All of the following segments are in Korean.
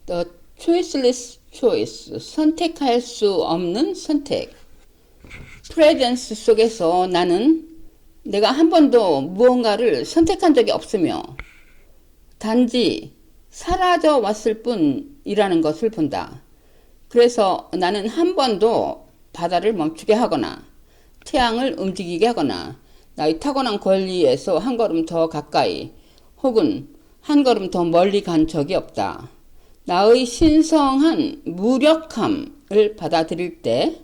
The choiceless choice. 선택할 수 없는 선택. 프레젠스 속에서 나는 내가 한 번도 무언가를 선택한 적이 없으며 단지 사라져 왔을 뿐이라는 것을 본다. 그래서 나는 한 번도 바다를 멈추게 하거나 태양을 움직이게 하거나 나의 타고난 권리에서 한 걸음 더 가까이 혹은 한 걸음 더 멀리 간 적이 없다. 나의 신성한 무력함을 받아들일 때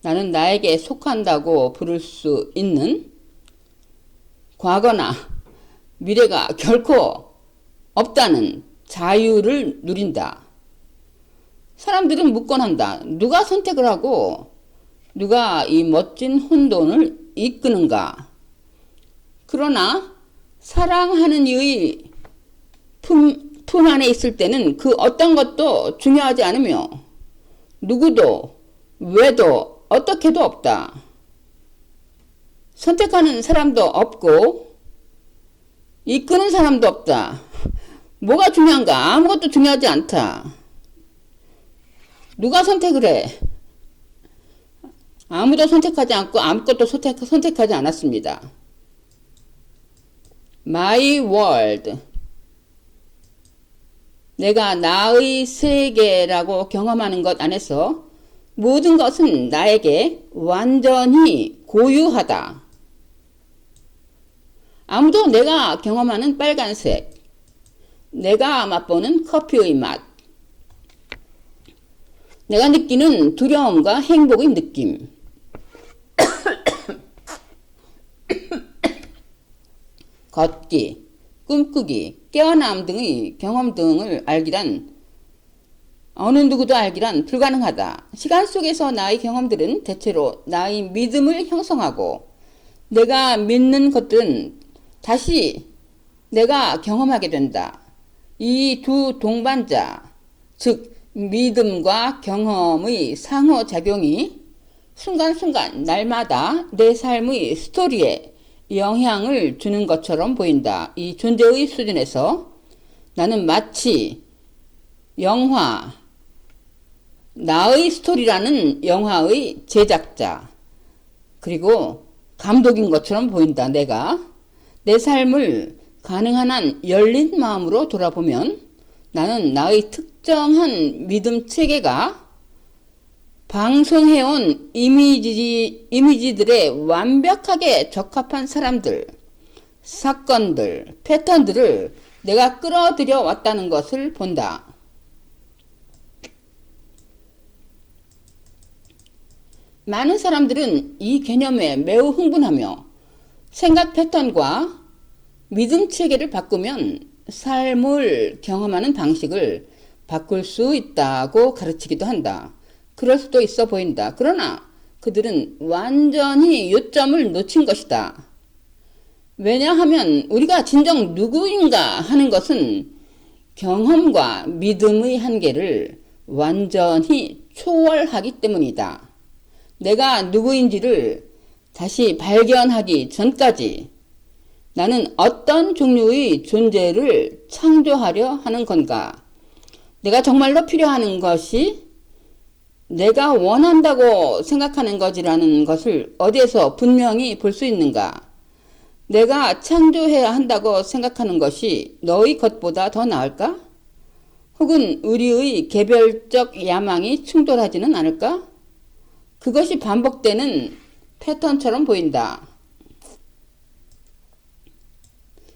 나는 나에게 속한다고 부를 수 있는 과거나 미래가 결코 없다는 자유를 누린다. 사람들은 묻곤한다. 누가 선택을 하고 누가 이 멋진 혼돈을 이끄는가? 그러나 사랑하는 이의 품 안에 있을 때는 그 어떤 것도 중요하지 않으며 누구도 왜도 어떻게도 없다. 선택하는 사람도 없고 이끄는 사람도 없다. 뭐가 중요한가? 아무것도 중요하지 않다. 누가 선택을 해? 아무도 선택하지 않고 아무것도 선택하지 않았습니다. My world. 내가 나의 세계라고 경험하는 것 안에서 모든 것은 나에게 완전히 고유하다. 아무도 내가 경험하는 빨간색, 내가 맛보는 커피의 맛, 내가 느끼는 두려움과 행복의 느낌, 걷기, 꿈꾸기, 깨어남 등의 경험 등을 알기란 어느 누구도 알기란 불가능하다. 시간 속에서 나의 경험들은 대체로 나의 믿음을 형성하고 내가 믿는 것들은 다시 내가 경험하게 된다. 이 두 동반자, 즉 믿음과 경험의 상호작용이 순간순간 날마다 내 삶의 스토리에 영향을 주는 것처럼 보인다. 이 존재의 수준에서 나는 마치 영화, 나의 스토리라는 영화의 제작자, 그리고 감독인 것처럼 보인다. 내가 내 삶을 가능한 한 열린 마음으로 돌아보면 나는 나의 특정한 믿음 체계가 방송해온 이미지들에 완벽하게 적합한 사람들, 사건들, 패턴들을 내가 끌어들여 왔다는 것을 본다. 많은 사람들은 이 개념에 매우 흥분하며 생각 패턴과 믿음 체계를 바꾸면 삶을 경험하는 방식을 바꿀 수 있다고 가르치기도 한다. 그럴 수도 있어 보인다. 그러나 그들은 완전히 요점을 놓친 것이다. 왜냐하면 우리가 진정 누구인가 하는 것은 경험과 믿음의 한계를 완전히 초월하기 때문이다. 내가 누구인지를 다시 발견하기 전까지 나는 어떤 종류의 존재를 창조하려 하는 건가? 내가 정말로 필요하는 것이 내가 원한다고 생각하는 것이라는 것을 어디에서 분명히 볼 수 있는가? 내가 창조해야 한다고 생각하는 것이 너의 것보다 더 나을까? 혹은 우리의 개별적 야망이 충돌하지는 않을까? 그것이 반복되는 패턴처럼 보인다.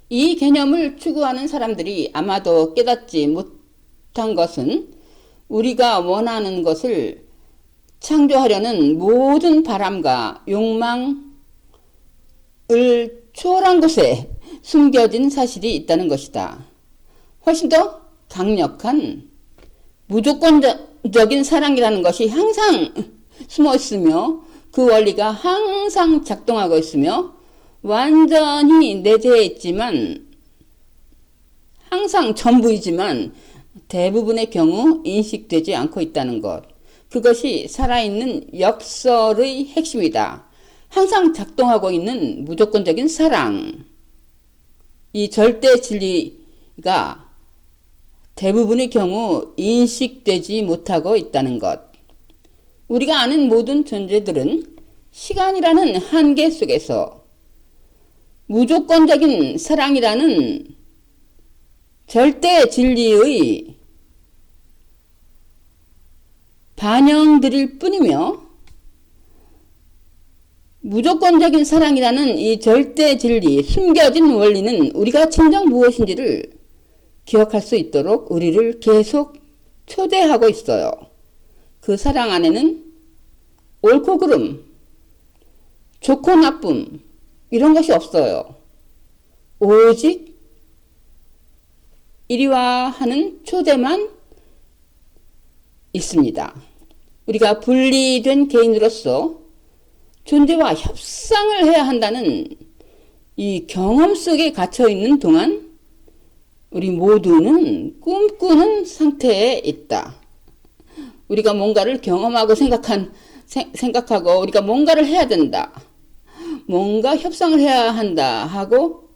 이 개념을 추구하는 사람들이 아마도 깨닫지 못한 것은 우리가 원하는 것을 창조하려는 모든 바람과 욕망을 초월한 곳에 숨겨진 사실이 있다는 것이다. 훨씬 더 강력한 무조건적인 사랑이라는 것이 항상 숨어 있으며 그 원리가 항상 작동하고 있으며 완전히 내재해 있지만 항상 전부이지만 대부분의 경우 인식되지 않고 있다는 것. 그것이 살아있는 역설의 핵심이다. 항상 작동하고 있는 무조건적인 사랑. 이 절대 진리가 대부분의 경우 인식되지 못하고 있다는 것. 우리가 아는 모든 존재들은 시간이라는 한계 속에서 무조건적인 사랑이라는 절대 진리의 반영들일 뿐이며, 무조건적인 사랑이라는 이 절대 진리, 숨겨진 원리는 우리가 진정 무엇인지를 기억할 수 있도록 우리를 계속 초대하고 있어요. 그 사랑 안에는 옳고 그름, 좋고 나쁨 이런 것이 없어요. 오직 이리와 하는 초대만 있습니다. 우리가 분리된 개인으로서 존재와 협상을 해야 한다는 이 경험 속에 갇혀 있는 동안 우리 모두는 꿈꾸는 상태에 있다. 우리가 뭔가를 경험하고 생각하고 우리가 뭔가를 해야 된다. 뭔가 협상을 해야 한다 하고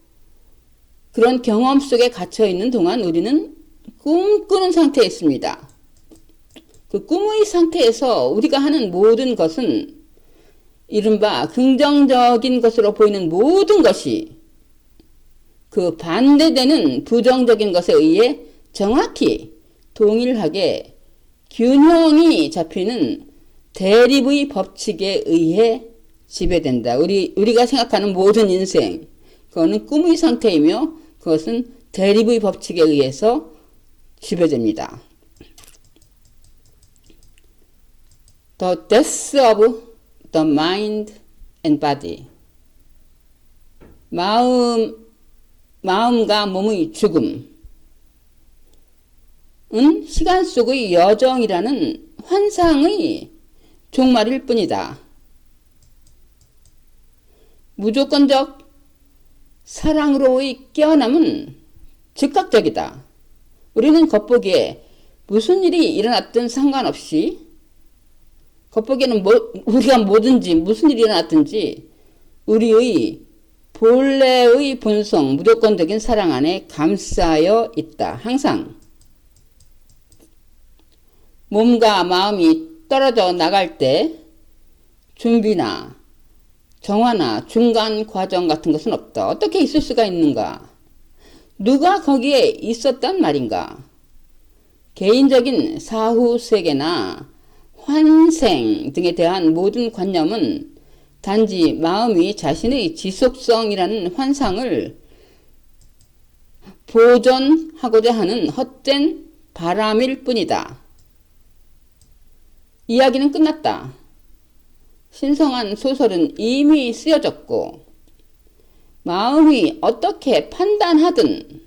그런 경험 속에 갇혀 있는 동안 우리는 꿈꾸는 상태에 있습니다. 그 꿈의 상태에서 우리가 하는 모든 것은 이른바 긍정적인 것으로 보이는 모든 것이 그 반대되는 부정적인 것에 의해 정확히 동일하게 균형이 잡히는 대립의 법칙에 의해 지배된다. 우리가 생각하는 모든 인생, 그거는 꿈의 상태이며 그것은 대립의 법칙에 의해서 지배됩니다. The death of the mind and body. 마음과 몸의 죽음은 시간 속의 여정이라는 환상의 종말일 뿐이다. 무조건적 사랑으로의 깨어남은 즉각적이다. 우리는 겉보기에 무슨 일이 일어났든 상관없이 겉보기에는 우리가 뭐든지 무슨 일이 일어났든지 우리의 본래의 본성, 무조건적인 사랑 안에 감싸여 있다. 항상 몸과 마음이 떨어져 나갈 때 준비나 정화나 중간 과정 같은 것은 없다. 어떻게 있을 수가 있는가? 누가 거기에 있었단 말인가? 개인적인 사후 세계나 환생 등에 대한 모든 관념은 단지 마음이 자신의 지속성이라는 환상을 보존하고자 하는 헛된 바람일 뿐이다. 이야기는 끝났다. 신성한 소설은 이미 쓰여졌고 마음이 어떻게 판단하든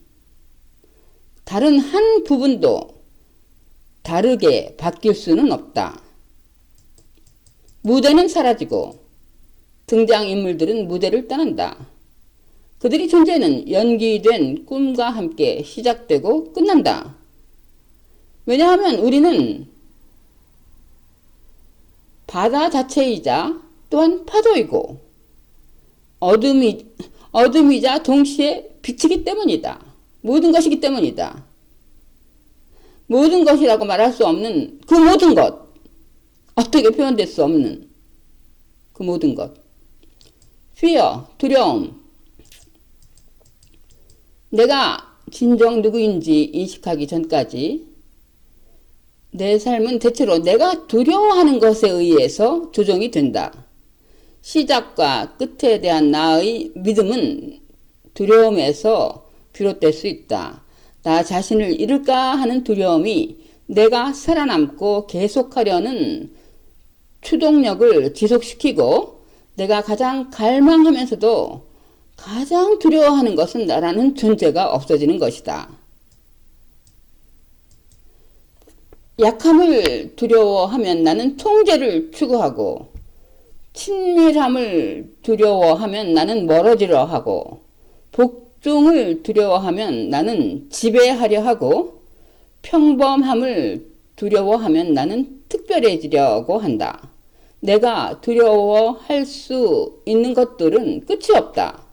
다른 한 부분도 다르게 바뀔 수는 없다. 무대는 사라지고 등장인물들은 무대를 떠난다. 그들의 존재는 연기된 꿈과 함께 시작되고 끝난다. 왜냐하면 우리는 바다 자체이자 또한 파도이고 어둠이자 동시에 빛이기 때문이다. 모든 것이기 때문이다. 모든 것이라고 말할 수 없는 그 모든 것, 어떻게 표현될 수 없는 그 모든 것. fear, 두려움. 내가 진정 누구인지 인식하기 전까지 내 삶은 대체로 내가 두려워하는 것에 의해서 조정이 된다. 시작과 끝에 대한 나의 믿음은 두려움에서 비롯될 수 있다. 나 자신을 잃을까 하는 두려움이 내가 살아남고 계속하려는 추동력을 지속시키고 내가 가장 갈망하면서도 가장 두려워하는 것은 나라는 존재가 없어지는 것이다. 약함을 두려워하면 나는 통제를 추구하고 친밀함을 두려워하면 나는 멀어지려 하고 복종을 두려워하면 나는 지배하려 하고 평범함을 두려워하면 나는 특별해지려고 한다. 내가 두려워할 수 있는 것들은 끝이 없다.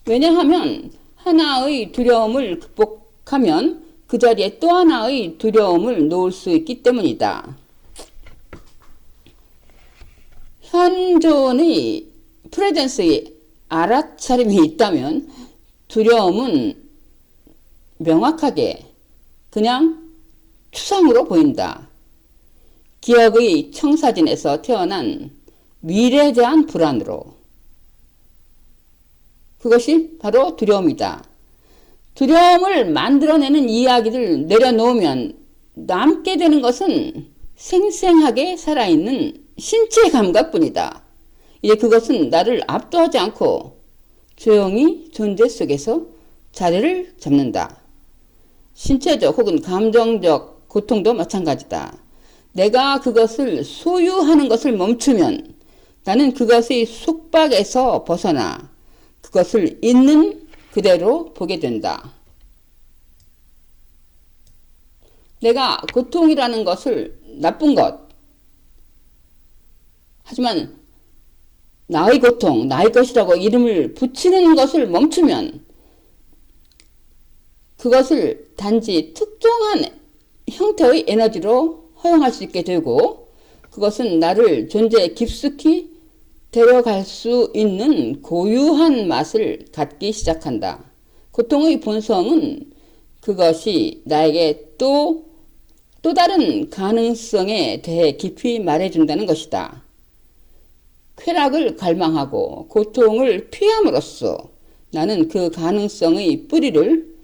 왜냐하면 하나의 두려움을 극복하면 그 자리에 또 하나의 두려움을 놓을 수 있기 때문이다. 현존의 프레젠스의 알아차림이 있다면 두려움은 명확하게 그냥 추상으로 보인다. 기억의 청사진에서 태어난 미래에 대한 불안으로. 그것이 바로 두려움이다. 두려움을 만들어내는 이야기를 내려놓으면 남게 되는 것은 생생하게 살아있는 신체 감각뿐이다. 이제 그것은 나를 압도하지 않고 조용히 존재 속에서 자리를 잡는다. 신체적 혹은 감정적 고통도 마찬가지다. 내가 그것을 소유하는 것을 멈추면 나는 그것의 속박에서 벗어나 그것을 있는 그대로 보게 된다. 내가 고통이라는 것을 나쁜 것, 하지만 나의 고통, 나의 것이라고 이름을 붙이는 것을 멈추면 그것을 단지 특정한 형태의 에너지로 허용할 수 있게 되고 그것은 나를 존재에 깊숙이 데려갈 수 있는 고유한 맛을 갖기 시작한다. 고통의 본성은 그것이 나에게 또 다른 가능성에 대해 깊이 말해준다는 것이다. 쾌락을 갈망하고 고통을 피함으로써 나는 그 가능성의 뿌리를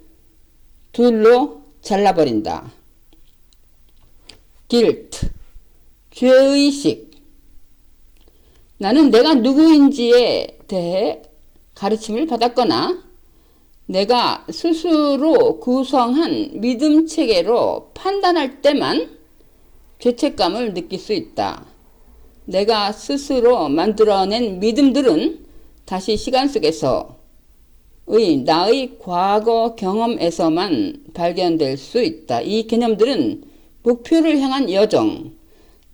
둘로 잘라버린다. guilt, 죄의식. 나는 내가 누구인지에 대해 가르침을 받았거나 내가 스스로 구성한 믿음 체계로 판단할 때만 죄책감을 느낄 수 있다. 내가 스스로 만들어낸 믿음들은 다시 시간 속에서 나의 과거 경험에서만 발견될 수 있다. 이 개념들은 목표를 향한 여정,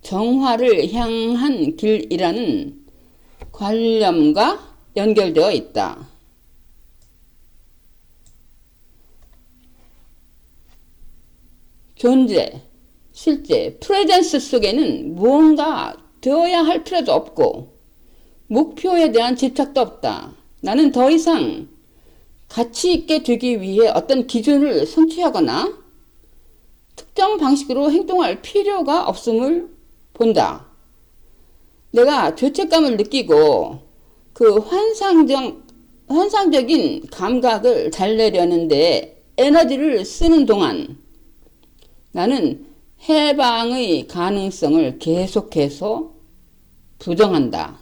정화를 향한 길이라는 관념과 연결되어 있다. 존재, 실제, 프레젠스 속에는 무언가 되어야 할 필요도 없고 목표에 대한 집착도 없다. 나는 더 이상 가치 있게 되기 위해 어떤 기준을 성취하거나 특정 방식으로 행동할 필요가 없음을 본다. 내가 죄책감을 느끼고 그 환상적인 감각을 달래려는데 에너지를 쓰는 동안 나는 해방의 가능성을 계속해서 부정한다.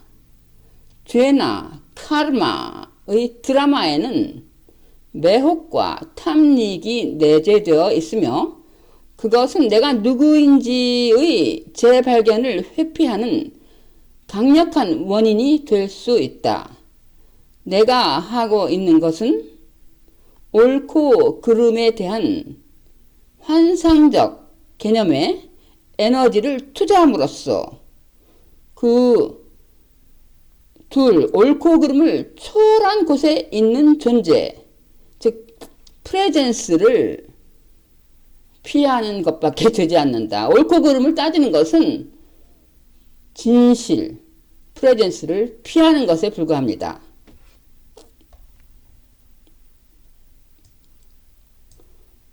죄나 카르마의 드라마에는 매혹과 탐닉이 내재되어 있으며 그것은 내가 누구인지의 재발견을 회피하는 강력한 원인이 될 수 있다. 내가 하고 있는 것은 옳고 그름에 대한 환상적 개념에 에너지를 투자함으로써 그 옳고 그름을 초월한 곳에 있는 존재, 즉 프레젠스를 피하는 것밖에 되지 않는다. 옳고 그름을 따지는 것은 진실, 프레젠스를 피하는 것에 불과합니다.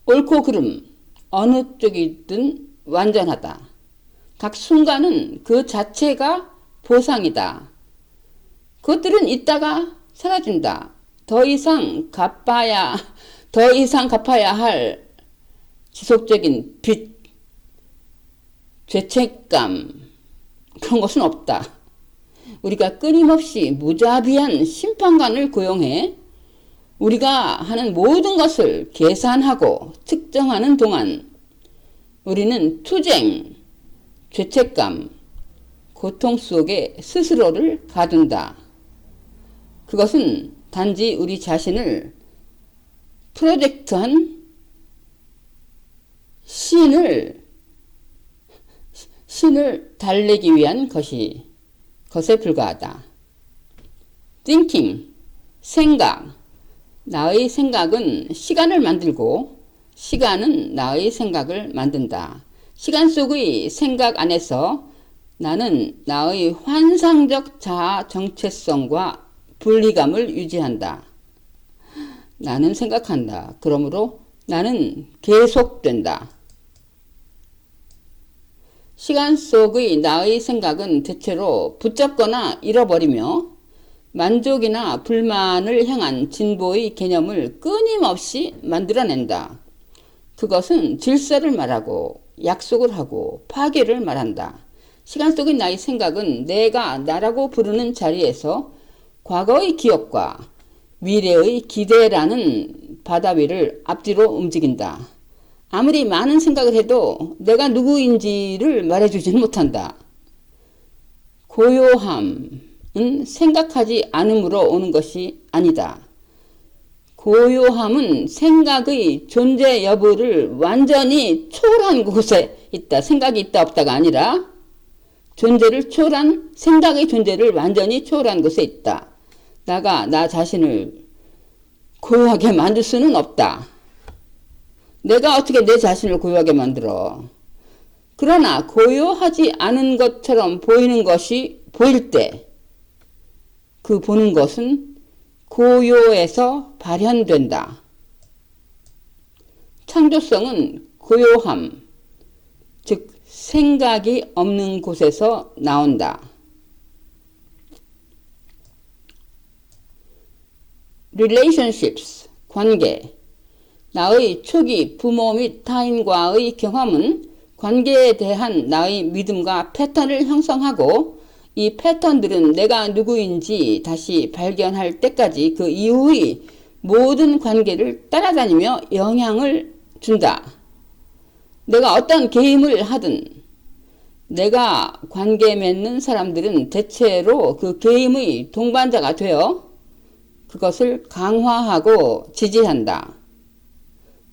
옳고 그름, 어느 쪽이든 완전하다. 각 순간은 그 자체가 보상이다. 그것들은 있다가 사라진다. 더 이상 갚아야 할 지속적인 빚, 죄책감, 그런 것은 없다. 우리가 끊임없이 무자비한 심판관을 고용해 우리가 하는 모든 것을 계산하고 측정하는 동안 우리는 투쟁, 죄책감, 고통 속에 스스로를 가둔다. 그것은 단지 우리 자신을 프로젝트한 신을 달래기 위한 것에 불과하다. thinking, 생각. 나의 생각은 시간을 만들고 시간은 나의 생각을 만든다. 시간 속의 생각 안에서 나는 나의 환상적 자아 정체성과 분리감을 유지한다. 나는 생각한다. 그러므로 나는 계속된다. 시간 속의 나의 생각은 대체로 붙잡거나 잃어버리며 만족이나 불만을 향한 진보의 개념을 끊임없이 만들어낸다. 그것은 질서를 말하고 약속을 하고 파괴를 말한다. 시간 속의 나의 생각은 내가 나라고 부르는 자리에서 과거의 기억과 미래의 기대라는 바다 위를 앞뒤로 움직인다. 아무리 많은 생각을 해도 내가 누구인지를 말해주지는 못한다. 고요함은 생각하지 않음으로 오는 것이 아니다. 고요함은 생각의 존재 여부를 완전히 초월한 곳에 있다. 생각이 있다 없다가 아니라 존재를 초월한, 생각의 존재를 완전히 초월한 곳에 있다. 나 자신을 고요하게 만들 수는 없다. 내가 어떻게 내 자신을 고요하게 만들어? 그러나 고요하지 않은 것처럼 보이는 것이 보일 때 그 보는 것은 고요에서 발현된다. 창조성은 고요함, 즉 생각이 없는 곳에서 나온다. relationships, 관계. 나의 초기 부모 및 타인과의 경험은 관계에 대한 나의 믿음과 패턴을 형성하고 이 패턴들은 내가 누구인지 다시 발견할 때까지 그 이후의 모든 관계를 따라다니며 영향을 준다. 내가 어떤 게임을 하든 내가 관계 맺는 사람들은 대체로 그 게임의 동반자가 되어 그것을 강화하고 지지한다.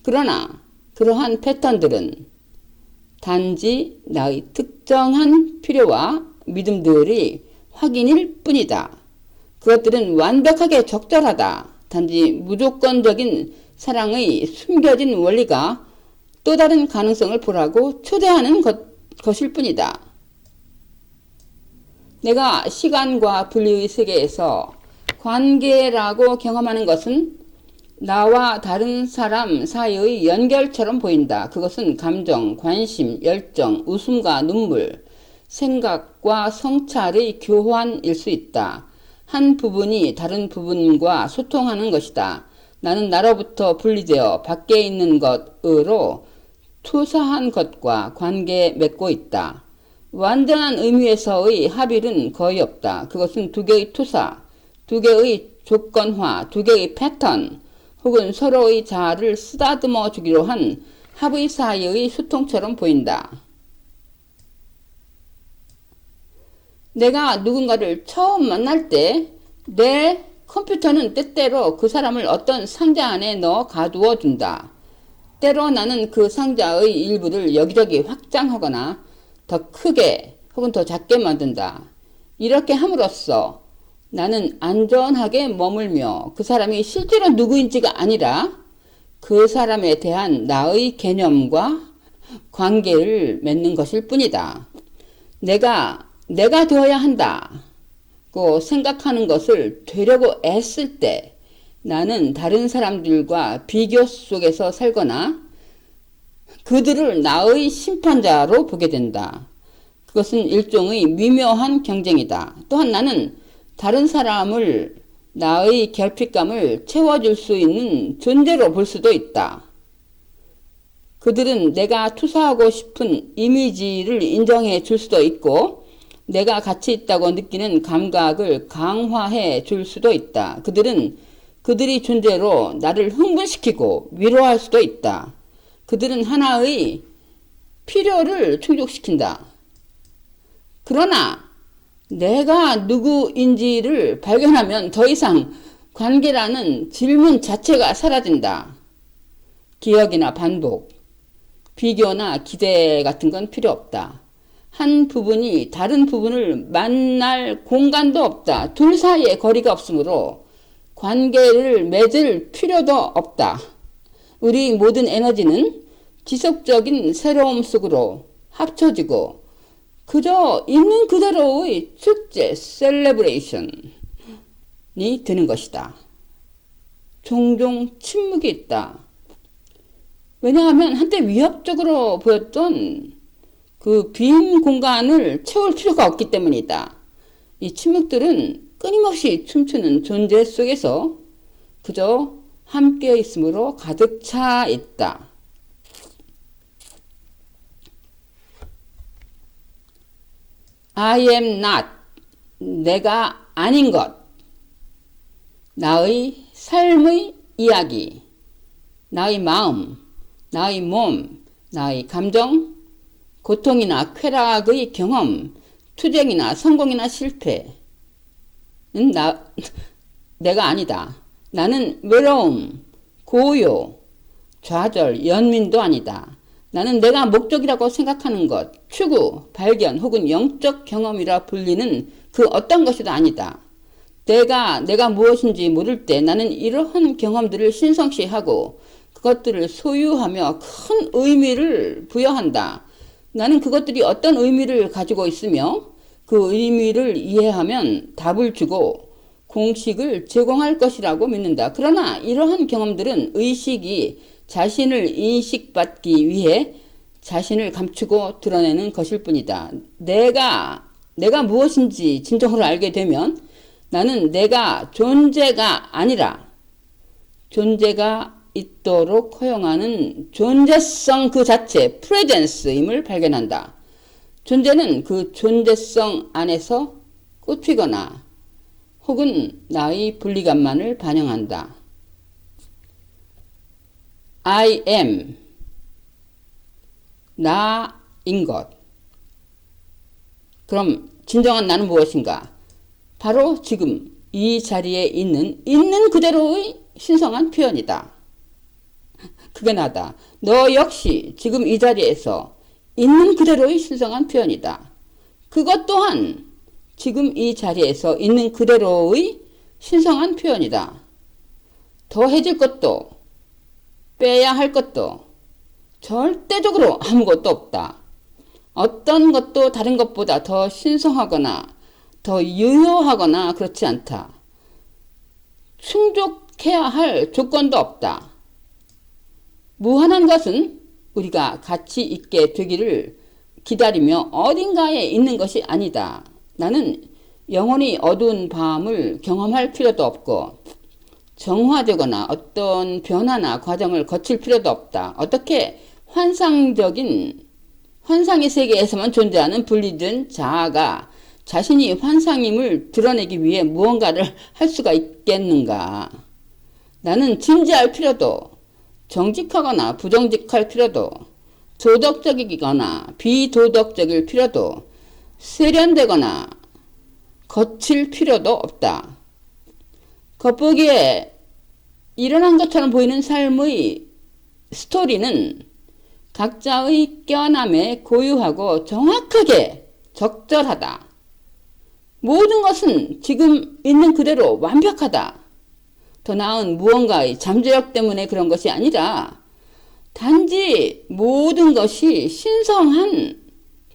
그러나 그러한 패턴들은 단지 나의 특정한 필요와 믿음들이 확인일 뿐이다. 그것들은 완벽하게 적절하다. 단지 무조건적인 사랑의 숨겨진 원리가 또 다른 가능성을 보라고 초대하는 것일 뿐이다. 내가 시간과 분리의 세계에서 관계라고 경험하는 것은 나와 다른 사람 사이의 연결처럼 보인다. 그것은 감정, 관심, 열정, 웃음과 눈물, 생각과 성찰의 교환일 수 있다. 한 부분이 다른 부분과 소통하는 것이다. 나는 나로부터 분리되어 밖에 있는 것으로 투사한 것과 관계 맺고 있다. 완전한 의미에서의 합일은 거의 없다. 그것은 두 개의 투사, 두 개의 조건화, 두 개의 패턴, 혹은 서로의 자아를 쓰다듬어 주기로 한 합의 사이의 소통처럼 보인다. 내가 누군가를 처음 만날 때 내 컴퓨터는 때때로 그 사람을 어떤 상자 안에 넣어 가두어 둔다. 때로 나는 그 상자의 일부를 여기저기 확장하거나 더 크게 혹은 더 작게 만든다. 이렇게 함으로써 나는 안전하게 머물며 그 사람이 실제로 누구인지가 아니라 그 사람에 대한 나의 개념과 관계를 맺는 것일 뿐이다. 내가 되어야 한다고 생각하는 것을 되려고 애쓸 때 나는 다른 사람들과 비교 속에서 살거나 그들을 나의 심판자로 보게 된다. 그것은 일종의 미묘한 경쟁이다. 또한 나는 다른 사람을 나의 결핍감을 채워줄 수 있는 존재로 볼 수도 있다. 그들은 내가 투사하고 싶은 이미지를 인정해 줄 수도 있고 내가 가치 있다고 느끼는 감각을 강화해 줄 수도 있다. 그들은 그들의 존재로 나를 흥분시키고 위로할 수도 있다. 그들은 하나의 필요를 충족시킨다. 그러나 내가 누구인지를 발견하면 더 이상 관계라는 질문 자체가 사라진다. 기억이나 반복, 비교나 기대 같은 건 필요 없다. 한 부분이 다른 부분을 만날 공간도 없다. 둘 사이에 거리가 없으므로 관계를 맺을 필요도 없다. 우리 모든 에너지는 지속적인 새로움 속으로 합쳐지고 그저 있는 그대로의 축제, 셀레브레이션이 되는 것이다. 종종 침묵이 있다. 왜냐하면 한때 위협적으로 보였던 그 빈 공간을 채울 필요가 없기 때문이다. 이 침묵들은 끊임없이 춤추는 존재 속에서 그저 함께 있음으로 가득 차 있다. I am not, 내가 아닌 것. 나의 삶의 이야기, 나의 마음, 나의 몸, 나의 감정, 고통이나 쾌락의 경험, 투쟁이나 성공이나 실패는 내가 아니다. 나는 외로움, 고요, 좌절, 연민도 아니다. 나는 내가 목적이라고 생각하는 것, 추구, 발견 혹은 영적 경험이라 불리는 그 어떤 것이도 아니다. 내가 무엇인지 모를 때 나는 이러한 경험들을 신성시하고 그것들을 소유하며 큰 의미를 부여한다. 나는 그것들이 어떤 의미를 가지고 있으며 그 의미를 이해하면 답을 주고 공식을 제공할 것이라고 믿는다. 그러나 이러한 경험들은 의식이 자신을 인식받기 위해 자신을 감추고 드러내는 것일 뿐이다. 내가 무엇인지 진정으로 알게 되면 나는 내가 존재가 아니라 존재가 있도록 허용하는 존재성 그 자체, 프레젠스임을 발견한다. 존재는 그 존재성 안에서 꼽히거나 혹은 나의 분리감만을 반영한다. I am, 나인 것. 그럼 진정한 나는 무엇인가? 바로 지금 이 자리에 있는 그대로의 신성한 표현이다. 그게 나다. 너 역시 지금 이 자리에서 있는 그대로의 신성한 표현이다. 그것 또한 지금 이 자리에서 있는 그대로의 신성한 표현이다. 더해질 것도 빼야 할 것도 절대적으로 아무것도 없다. 어떤 것도 다른 것보다 더 신성하거나 더 유효하거나 그렇지 않다. 충족해야 할 조건도 없다. 무한한 것은 우리가 가치 있게 되기를 기다리며 어딘가에 있는 것이 아니다. 나는 영원히 어두운 밤을 경험할 필요도 없고 정화되거나 어떤 변화나 과정을 거칠 필요도 없다. 어떻게 환상의 세계에서만 존재하는 분리된 자아가 자신이 환상임을 드러내기 위해 무언가를 할 수가 있겠는가? 나는 진지할 필요도 정직하거나 부정직할 필요도 도덕적이거나 비도덕적일 필요도 세련되거나 거칠 필요도 없다. 겉보기에 일어난 것처럼 보이는 삶의 스토리는 각자의 껴남에 고유하고 정확하게 적절하다. 모든 것은 지금 있는 그대로 완벽하다. 더 나은 무언가의 잠재력 때문에 그런 것이 아니라 단지 모든 것이 신성한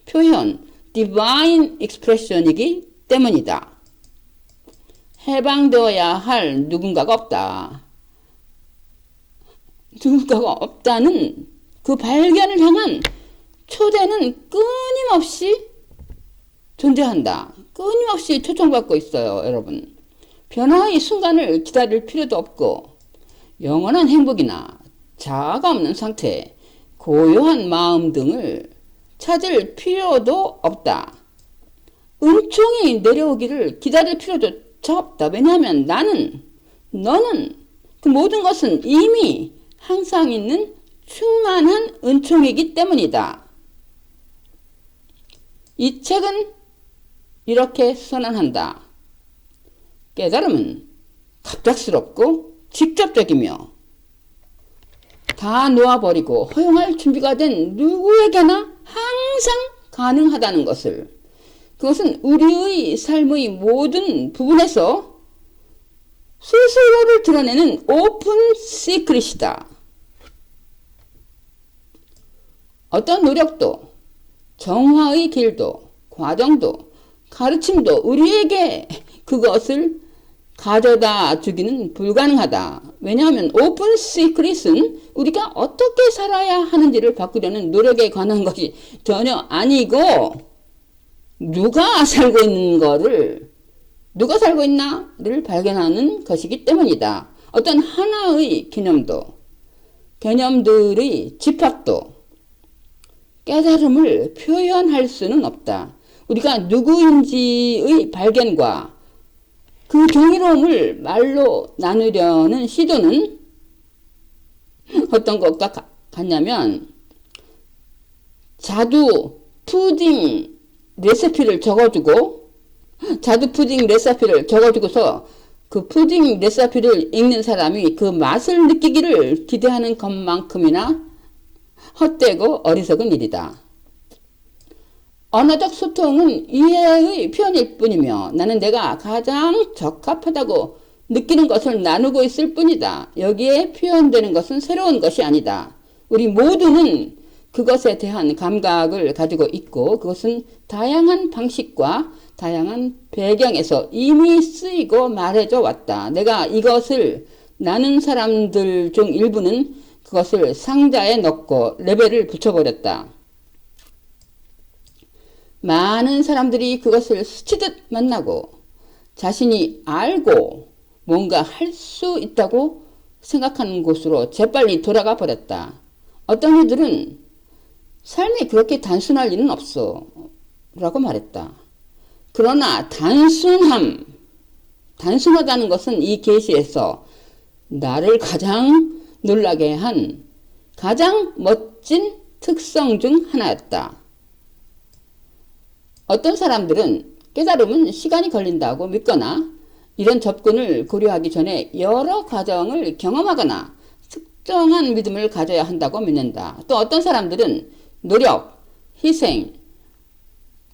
표현, divine expression이기 때문이다. 해방되어야 할 누군가가 없다. 누군가가 없다는 그 발견을 향한 초대는 끊임없이 존재한다. 끊임없이 초청받고 있어요, 여러분. 변화의 순간을 기다릴 필요도 없고 영원한 행복이나 자아가 없는 상태, 고요한 마음 등을 찾을 필요도 없다. 은총이 내려오기를 기다릴 필요도 없다. 왜냐하면 너는 그 모든 것은 이미 항상 있는 충만한 은총이기 때문이다. 이 책은 이렇게 선언한다. 깨달음은 갑작스럽고 직접적이며 다 놓아버리고 허용할 준비가 된 누구에게나 항상 가능하다는 것을, 그것은 우리의 삶의 모든 부분에서 스스로를 드러내는 오픈 시크릿이다. 어떤 노력도, 정화의 길도, 과정도, 가르침도 우리에게 그것을 가져다 주기는 불가능하다. 왜냐하면 오픈 시크릿은 우리가 어떻게 살아야 하는지를 바꾸려는 노력에 관한 것이 전혀 아니고, 누가 살고 있는 거를, 누가 살고 있나를 발견하는 것이기 때문이다. 어떤 하나의 개념들의 집합도 깨달음을 표현할 수는 없다. 우리가 누구인지의 발견과 그 경이로움을 말로 나누려는 시도는 어떤 것과 같냐면, 자두 푸딩 레시피를 적어주고서 그 푸딩 레시피를 읽는 사람이 그 맛을 느끼기를 기대하는 것만큼이나 헛되고 어리석은 일이다. 언어적 소통은 이해의 표현일 뿐이며 나는 내가 가장 적합하다고 느끼는 것을 나누고 있을 뿐이다. 여기에 표현되는 것은 새로운 것이 아니다. 우리 모두는 그것에 대한 감각을 가지고 있고 그것은 다양한 방식과 다양한 배경에서 이미 쓰이고 말해져 왔다. 내가 이것을 나눈 사람들 중 일부는 그것을 상자에 넣고 레벨을 붙여버렸다. 많은 사람들이 그것을 스치듯 만나고 자신이 알고 뭔가 할 수 있다고 생각하는 곳으로 재빨리 돌아가 버렸다. 어떤 이들은 삶이 그렇게 단순할 일은 없어 라고 말했다. 그러나 단순하다는 것은 이 계시에서 나를 가장 놀라게 한 가장 멋진 특성 중 하나였다. 어떤 사람들은 깨달음은 시간이 걸린다고 믿거나 이런 접근을 고려하기 전에 여러 과정을 경험하거나 특정한 믿음을 가져야 한다고 믿는다. 또 어떤 사람들은 노력, 희생,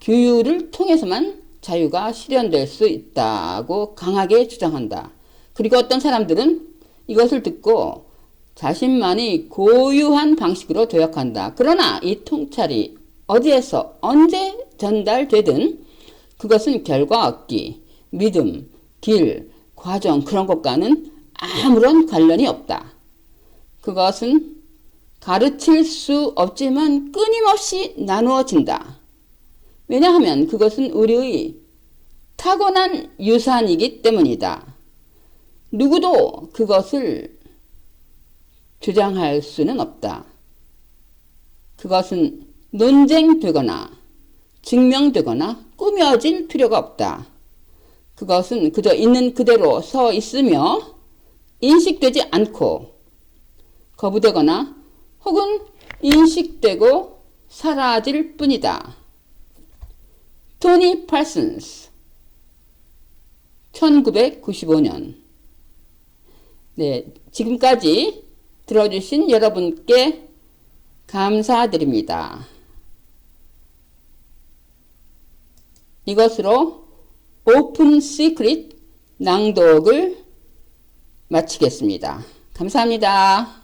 규율을 통해서만 자유가 실현될 수 있다고 강하게 주장한다. 그리고 어떤 사람들은 이것을 듣고 자신만이 고유한 방식으로 도약한다. 그러나 이 통찰이 어디에서 언제 전달되든 그것은 결과 얻기, 믿음, 길, 과정 그런 것과는 아무런 관련이 없다. 그것은 가르칠 수 없지만 끊임없이 나누어진다. 왜냐하면 그것은 우리의 타고난 유산이기 때문이다. 누구도 그것을 주장할 수는 없다. 그것은 논쟁되거나 증명되거나 꾸며질 필요가 없다. 그것은 그저 있는 그대로 서 있으며 인식되지 않고 거부되거나 혹은 인식되고 사라질 뿐이다. 토니 팔슨스 1995년. 네, 지금까지 들어주신 여러분께 감사드립니다. 이것으로 오픈 시크릿 낭독을 마치겠습니다. 감사합니다.